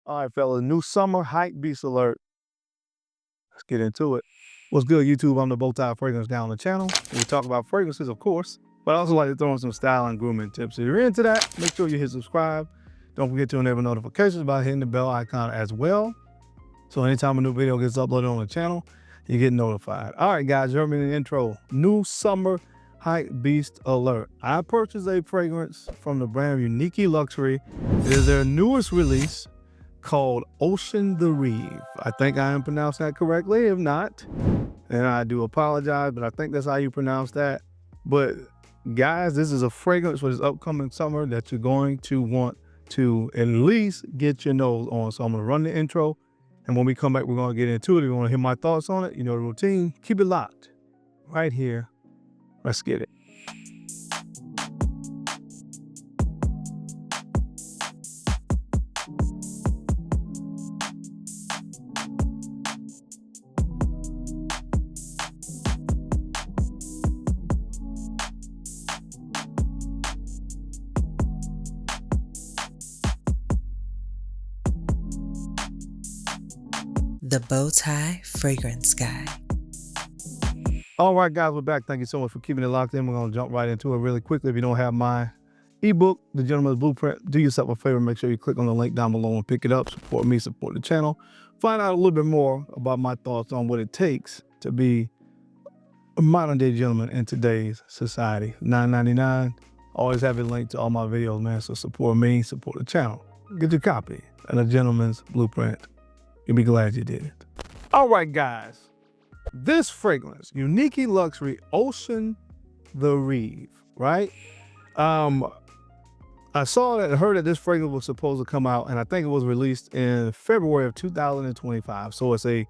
All right, fellas, new summer hype beast alert. Let's get into it. What's good, YouTube? I'm the BowTie Fragrance Guy on the channel. We talk about fragrances, of course, but I also like to throw in some style and grooming tips. If you're into that, make sure you hit subscribe. Don't forget to enable notifications by hitting the bell icon as well. So anytime a new video gets uploaded on the channel, you get notified. All right, guys, you heard me in the intro. New summer hype beast alert. I purchased a fragrance from the brand uniqueeluxury. It is their newest release, called oceantherive. I think I am pronouncing that correctly. If not, then I do apologize, but I think that's how you pronounce that. But guys, this is a fragrance for this upcoming summer that you're going to want to at least get your nose on. So I'm gonna run the intro, and when we come back, we're gonna get into it. If you wanna hear my thoughts on it, you know the routine, keep it locked right here. Let's get it. The BowTie Fragrance Guy. All right, guys, we're back. Thank you so much for keeping it locked in. We're going to jump right into it really quickly. If you don't have my ebook, The Gentleman's Blueprint, do yourself a favor. Make sure you click on the link down below and pick it up. Support me, support the channel. Find out a little bit more about my thoughts on what it takes to be a modern-day gentleman in today's society. $9.99. Always have a link to all my videos, man. So support me, support the channel. Get your copy of The Gentleman's Blueprint. You'll be glad you did it. All right, guys. This fragrance, uniqueeluxury oceantherive, right? I saw that, heard that this fragrance was supposed to come out, and I think it was released in February of 2025. So it's a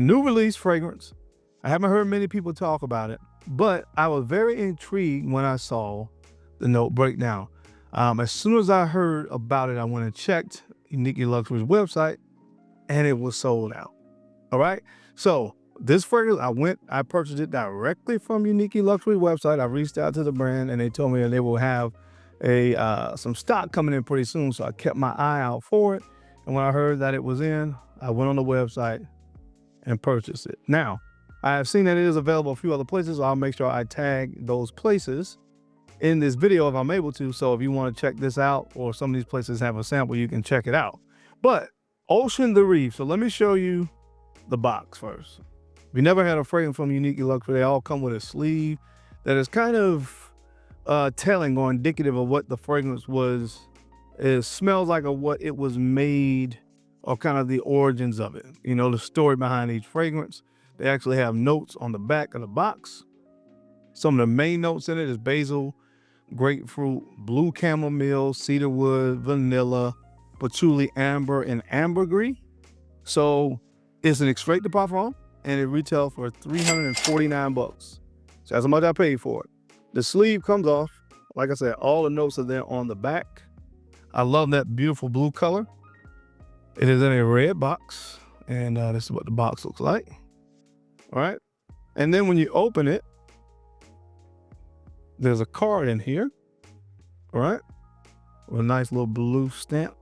new release fragrance. I haven't heard many people talk about it, but I was very intrigued when I saw the note breakdown. As soon as I heard about it, I went and checked uniqueeluxury's website, and it was sold out. All right. So this fragrance, I purchased it directly from uniqueeluxury website. I reached out to the brand, and they told me that they will have some stock coming in pretty soon. So I kept my eye out for it. And when I heard that it was in, I went on the website and purchased it. Now, I have seen that it is available a few other places. So I'll make sure I tag those places in this video if I'm able to. So if you want to check this out, or some of these places have a sample, you can check it out. But oceantherive. So let me show you the box first. We never had a fragrance from uniqueeluxury. They all come with a sleeve that is kind of telling or indicative of what the fragrance was. It smells like what it was made, or kind of the origins of it. You know, the story behind each fragrance. They actually have notes on the back of the box. Some of the main notes in it is basil, grapefruit, blue chamomile, cedarwood, vanilla, patchouli, amber, and ambergris. So it's an extrait de parfum, and it retails for $349. So that's how much I paid for it. The sleeve comes off. Like I said, all the notes are there on the back. I love that beautiful blue color. It is in a red box, and this is what the box looks like. All right. And then when you open it, there's a card in here. All right. With a nice little blue stamp.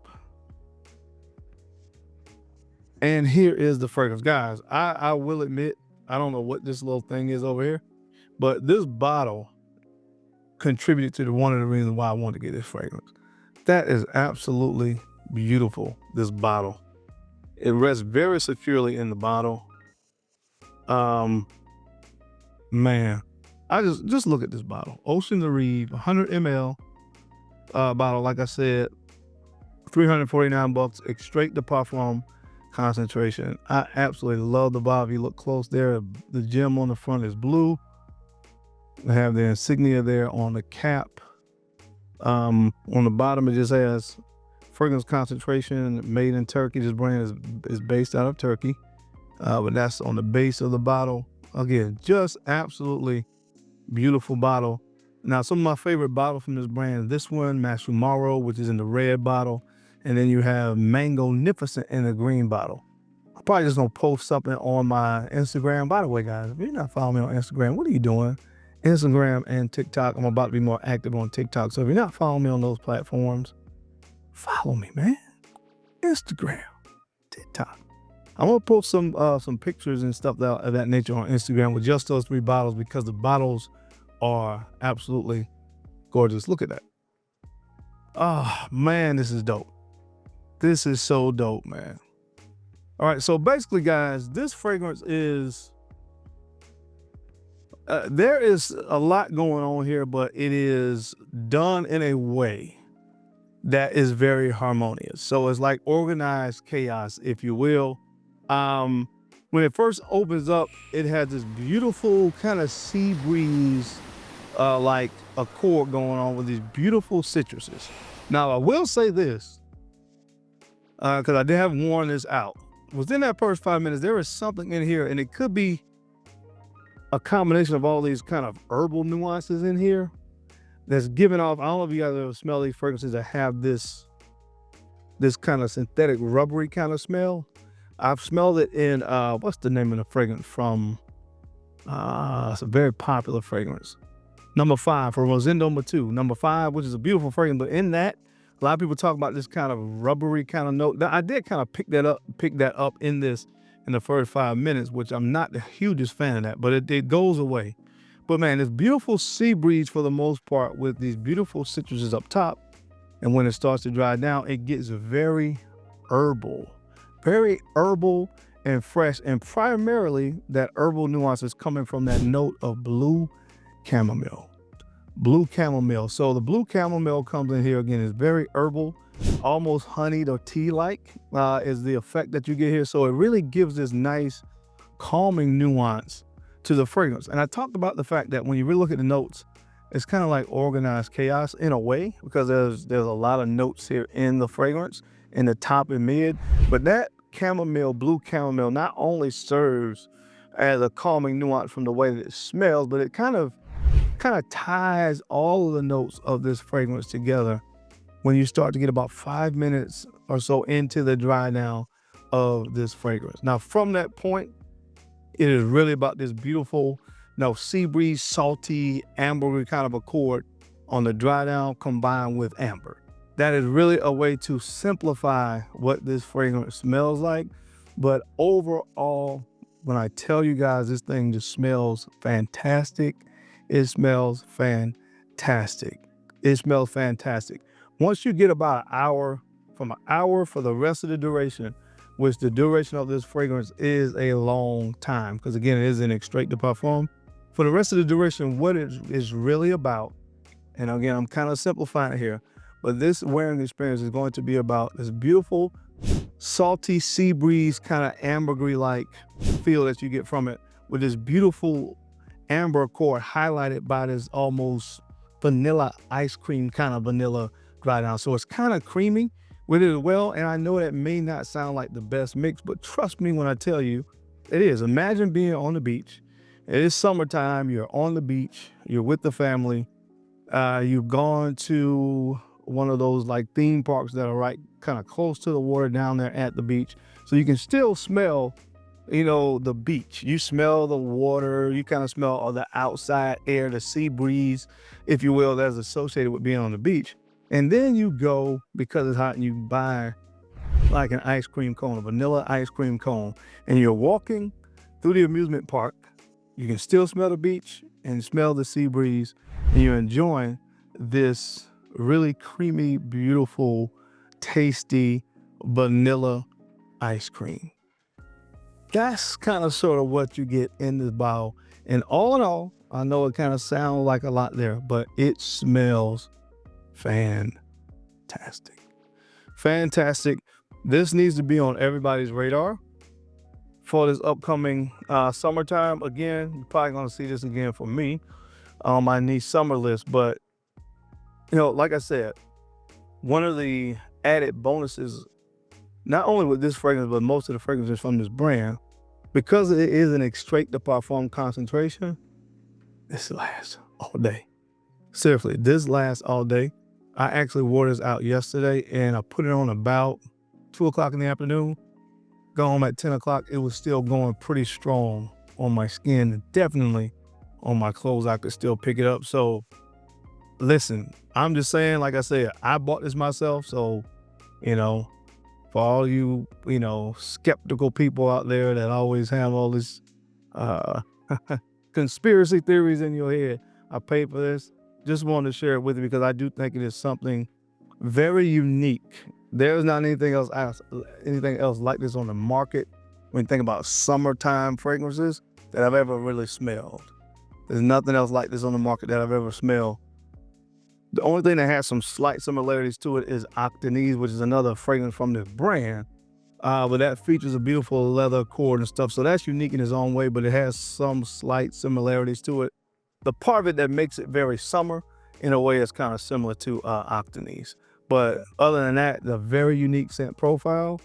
And here is the fragrance. Guys, I will admit, I don't know what this little thing is over here, but this bottle contributed to one of the reasons why I wanted to get this fragrance. That is absolutely beautiful, this bottle. It rests very securely in the bottle. Man, I just look at this bottle. oceantherive, 100 ml bottle, like I said, $349, extrait de parfum concentration. I absolutely love the bottle. If you look close there, the gem on the front is blue. They have the insignia there on the cap. On the bottom, it just has fragrance concentration, made in Turkey. This brand is based out of Turkey, but that's on the base of the bottle. Again, just absolutely beautiful bottle. Now, some of my favorite bottles from this brand, this one, Chamomile, which is in the red bottle. And then you have Mango-nificent in the green bottle. I'm probably just gonna post something on my Instagram. By the way, guys, if you're not following me on Instagram, what are you doing? Instagram and TikTok. I'm about to be more active on TikTok. So if you're not following me on those platforms, follow me, man. Instagram, TikTok. I'm gonna post some pictures and stuff of that nature on Instagram with just those 3 bottles because the bottles are absolutely gorgeous. Look at that. Oh man, this is dope. This is so dope, man. All right, so basically, guys, this fragrance is there is a lot going on here, but it is done in a way that is very harmonious. So it's like organized chaos, if you will. When it first opens up, it has this beautiful kind of sea breeze, like accord going on with these beautiful citruses. Now, I will say this, because I did have worn this out. Within that first 5 minutes, there is something in here, and it could be a combination of all these kind of herbal nuances in here that's giving off. I don't know if you guys ever smell these fragrances that have this kind of synthetic rubbery kind of smell. I've smelled it in what's the name of the fragrance from? It's a very popular fragrance. Number 5 from Rosendo Matu. Number 5, which is a beautiful fragrance, but in that, a lot of people talk about this kind of rubbery kind of note. I did kind of pick that up in this in the first 5 minutes, which I'm not the hugest fan of that, but it goes away. But man, this beautiful sea breeze for the most part with these beautiful citruses up top. And when it starts to dry down, it gets very herbal and fresh. And primarily that herbal nuance is coming from that note of blue chamomile. So the blue chamomile comes in here again, is very herbal, almost honeyed or tea-like is the effect that you get here. So it really gives this nice calming nuance to the fragrance. And I talked about the fact that when you really look at the notes, it's kind of like organized chaos in a way, because there's a lot of notes here in the fragrance in the top and mid. But that chamomile, blue chamomile, not only serves as a calming nuance from the way that it smells, but it kind of ties all of the notes of this fragrance together when you start to get about 5 minutes or so into the dry down of this fragrance. Now, from that point, it is really about this beautiful, sea breeze, salty, amber kind of accord on the dry down combined with amber. That is really a way to simplify what this fragrance smells like. But overall, when I tell you guys, this thing just smells fantastic. It smells fantastic. It smells fantastic. Once you get about an hour, from an hour for the rest of the duration, which the duration of this fragrance is a long time, because again, it is an extrait de parfum. For the rest of the duration, what it is really about, and again, I'm kind of simplifying it here, but this wearing experience is going to be about this beautiful, salty sea breeze, kind of ambergris-like feel that you get from it, with this beautiful amber accord highlighted by this almost vanilla ice cream kind of vanilla dry down. So it's kind of creamy with it as well. And I know that may not sound like the best mix, but trust me when I tell you, it is. Imagine being on the beach. It is summertime. You're on the beach. You're with the family. You've gone to one of those like theme parks that are right kind of close to the water down there at the beach. So you can still smell, the beach. You smell the water. You kind of smell all the outside air, the sea breeze, if you will, that's associated with being on the beach. And then you go, because it's hot, and you buy like an ice cream cone, a vanilla ice cream cone, and you're walking through the amusement park. You can still smell the beach and smell the sea breeze, and you're enjoying this really creamy, beautiful, tasty vanilla ice cream. That's kind of sort of what you get in this bottle. And all in all, I know it kind of sounds like a lot there, but it smells fantastic. Fantastic. This needs to be on everybody's radar for this upcoming summertime. Again, you're probably going to see this again for me on my niche summer list. But, like I said, one of the added bonuses, not only with this fragrance, but most of the fragrances from this brand, because it is an extrait de parfum concentration, this lasts all day. Seriously, this lasts all day. I actually wore this out yesterday and I put it on about 2 o'clock in the afternoon. Go home at 10 o'clock. It was still going pretty strong on my skin, and definitely on my clothes. I could still pick it up. So listen, I'm just saying, like I said, I bought this myself. So, For all you, skeptical people out there that always have all this conspiracy theories in your head, I paid for this. Just wanted to share it with you because I do think it is something very unique. There's not anything else like this on the market when you think about summertime fragrances that I've ever really smelled. There's nothing else like this on the market that I've ever smelled. The only thing that has some slight similarities to it is Acqu Di Gio, which is another fragrance from this brand, but that features a beautiful leather cord and stuff. So that's unique in its own way, but it has some slight similarities to it. The part of it that makes it very summer, in a way, is kind of similar to Acqu Di Gio. But other than that, the very unique scent profile,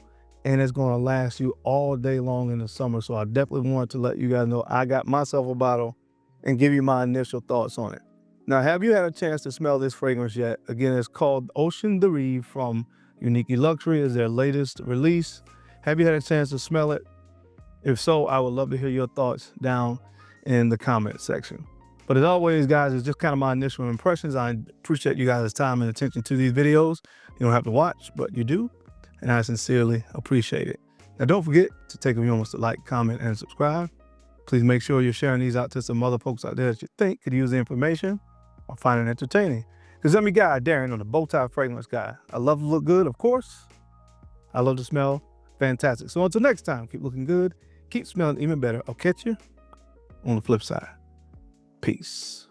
and it's going to last you all day long in the summer. So I definitely wanted to let you guys know I got myself a bottle and give you my initial thoughts on it. Now, have you had a chance to smell this fragrance yet? Again, it's called Oceantherive from uniqueeluxury. Is their latest release. Have you had a chance to smell it? If so, I would love to hear your thoughts down in the comment section. But as always, guys, it's just kind of my initial impressions. I appreciate you guys' time and attention to these videos. You don't have to watch, but you do, and I sincerely appreciate it. Now, don't forget to take a few moments to like, comment, and subscribe. Please make sure you're sharing these out to some other folks out there that you think could use the information or find it entertaining. Because I'm your guy, Darren, on the BowTie Fragrance Guy. I love to look good, of course. I love to smell fantastic. So until next time, keep looking good, keep smelling even better. I'll catch you on the flip side. Peace.